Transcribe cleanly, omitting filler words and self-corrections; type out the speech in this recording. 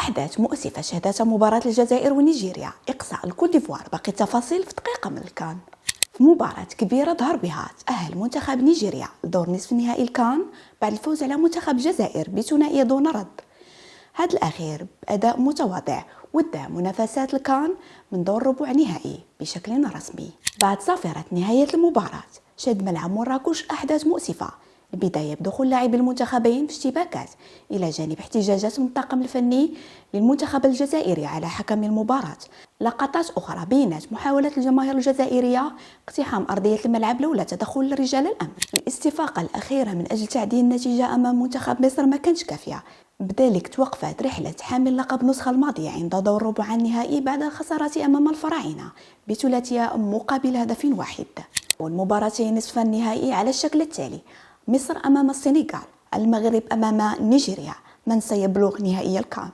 أحداث مؤسفة شهدتها مباراة الجزائر ونيجيريا، إقصاء الكوت ديفوار. باقي التفاصيل في دقيقة من الكان. في مباراة كبيرة ظهر بها تأهل منتخب نيجيريا لدور نصف نهائي الكان بعد الفوز على منتخب الجزائر بثنائية دون رد. هذا الأخير بأداء متواضع ودا منافسات الكان من دور ربع نهائي بشكل رسمي. بعد صافرة نهاية المباراة شهد ملعب مراكش أحداث مؤسفة، البداية بدخول لاعبي المنتخبين في اشتباكات إلى جانب احتجاجات من الطاقم الفني للمنتخب الجزائري على حكم المباراة. لقطات أخرى بينت محاولة الجماهير الجزائرية اقتحام أرضية الملعب لولا تدخل رجال الأمن. الاستفاقة الأخيرة من أجل تعديل النتيجة أمام منتخب مصر ما كانتش كافية، بذلك توقفت رحلة حامل لقب النسخة الماضية عند دور ربع النهائي بعد الخسارة أمام الفراعنة بثلاثية مقابل هدف واحد. والمباراتين نصف النهائي على الشكل التالي: مصر أمام السنغال، المغرب أمام نيجيريا. من سيبلغ نهائي الكان؟